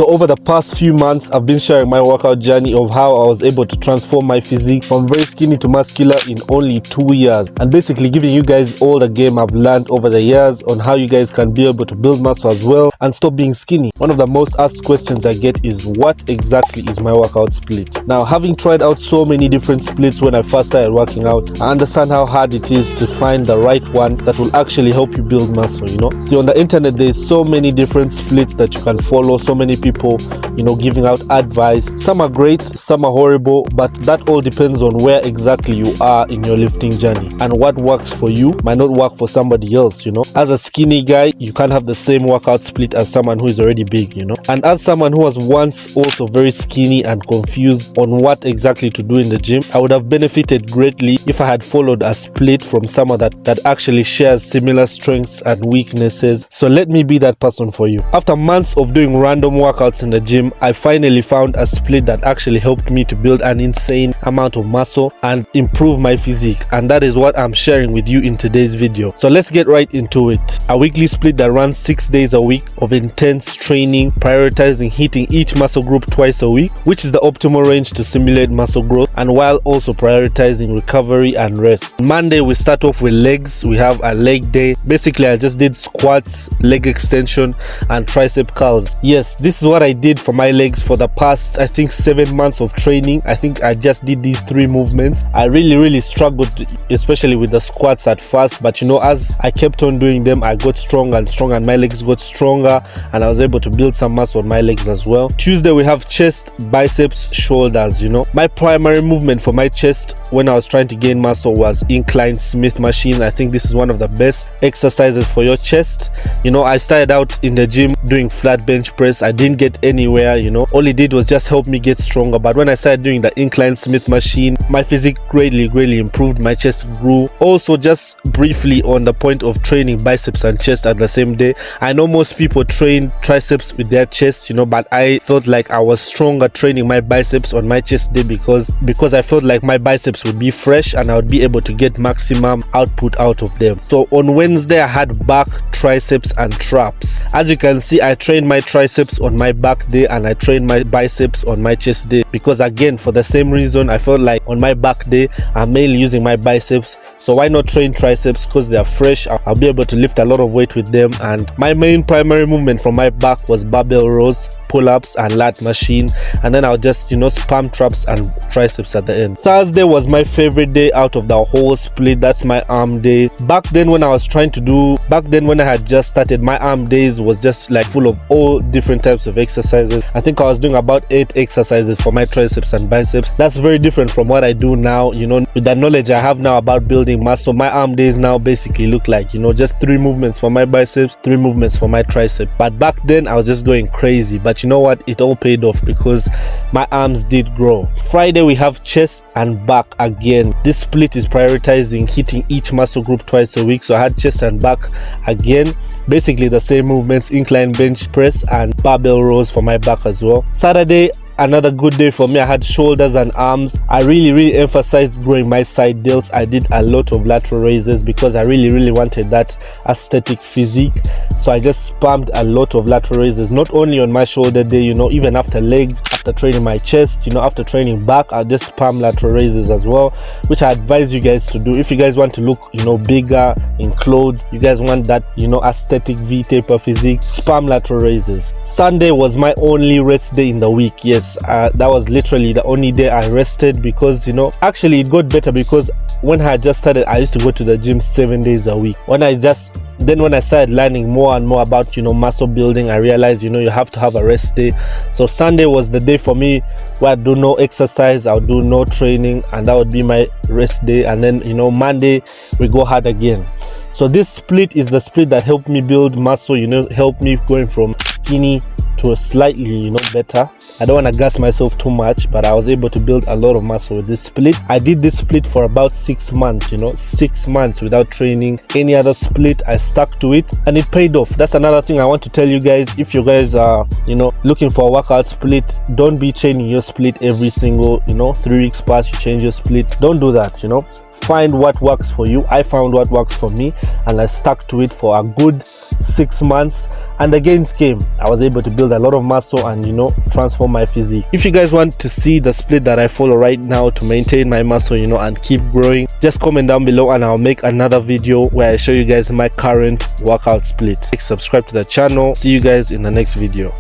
So over the past few months, I've been sharing my workout journey of how I was able to transform my physique from very skinny to muscular in only 2 years, and basically giving you guys all the game I've learned over the years on how you guys can be able to build muscle as well and stop being skinny. One of the most asked questions I get is, what exactly is my workout split? Now, having tried out so many different splits when I first started working out, I understand how hard it is to find the right one that will actually help you build muscle, See, on the internet, there's so many different splits that you can follow, so many people, giving out advice. Some are great, some are horrible, but that all depends on where exactly you are in your lifting journey, and what works for you might not work for somebody else. As a skinny guy, you can't have the same workout split as someone who is already big, and as someone who was once also very skinny and confused on what exactly to do in the gym, I would have benefited greatly if I had followed a split from someone that actually shares similar strengths and weaknesses. So let me be that person for you. After months of doing random workouts in the gym, I finally found a split that actually helped me to build an insane amount of muscle and improve my physique, and that is what I'm sharing with you in today's video. So let's get right into it. A weekly split that runs 6 days a week of intense training, prioritizing hitting each muscle group twice a week, which is the optimal range to simulate muscle growth, and while also prioritizing recovery and rest. Monday, we start off with legs. We have a leg day. Basically, I just did squats, leg extension, and tricep curls. Yes, this is what I did for my legs for the past, I think, 7 months of training. I think I just did these 3 movements. I really struggled, especially with the squats at first, but as I kept on doing them, I got stronger and stronger, and my legs got stronger, and I was able to build some muscle on my legs as well. Tuesday, we have chest, biceps, shoulders. My primary movement for my chest when I was trying to gain muscle was incline Smith machine. I think this is one of the best exercises for your chest. I started out in the gym doing flat bench press. I didn't get anywhere. All it did was just help me get stronger. But when I started doing the incline Smith machine, my physique greatly improved. My chest grew. Also, just briefly on the point of training biceps and chest at the same day, I know most people train triceps with their chest, but I felt like I was stronger training my biceps on my chest day because I felt like my biceps would be fresh and I would be able to get maximum output out of them. So on Wednesday, I had back, triceps, and traps. As you can see, I trained my triceps on my back day and I trained my biceps on my chest day, because again, for the same reason, I felt like on my back day I'm mainly using my biceps, so why not train triceps? Because they are fresh, I'll be able to lift a lot of weight with them. And my main primary movement from my back was barbell rows, pull-ups, and lat machine, and then I'll just spam traps and triceps at the end. Thursday was my favorite day out of the whole split. That's my arm day. Back then when I had just started, my arm days was just like full of all different types of exercises. I think I was doing about 8 exercises for my triceps and biceps. That's very different from what I do now. With the knowledge I have now about building muscle, my arm days now basically look like just 3 movements for my biceps, 3 movements for my tricep. But back then I was just going crazy, but you know what, it all paid off because my arms did grow. Friday, we have chest and back again. This split is prioritizing hitting each muscle group twice a week, so I had chest and back again, basically the same movements, incline bench press and barbell rows for my back as well. Saturday, another good day for me. I had shoulders and arms. I really emphasized growing my side delts. I did a lot of lateral raises because I really wanted that aesthetic physique, so I just spammed a lot of lateral raises, not only on my shoulder day, even after legs, after training my chest, after training back, I just spam lateral raises as well, which I advise you guys to do if you guys want to look bigger in clothes, you guys want that aesthetic V-taper physique, spam lateral raises. Sunday was my only rest day in the week. Yes, that was literally the only day I rested because actually it got better, because when I just started, I used to go to the gym 7 days a week. When I started learning more and more about muscle building, I realized you have to have a rest day. So Sunday was the day for me where I do no exercise, I'll do no training, and that would be my rest day. And then Monday we go hard again. So this split is the split that helped me build muscle, helped me going from skinny to a slightly better. I don't want to gas myself too much, but I was able to build a lot of muscle with this split. I did this split for about 6 months, 6 months without training any other split. I stuck to it and it paid off. That's another thing I want to tell you guys. If you guys are looking for a workout split, don't be changing your split every single 3 weeks pass you change your split. Don't do that. find what works for you. I found what works for me, and I stuck to it for a good 6 months, and the gains came. I was able to build a lot of muscle and, you know, transform my physique. If you guys want to see the split that I follow right now to maintain my muscle, you know, and keep growing, just comment down below and I'll make another video where I show you guys my current workout split. Subscribe to the channel. See you guys in the next video.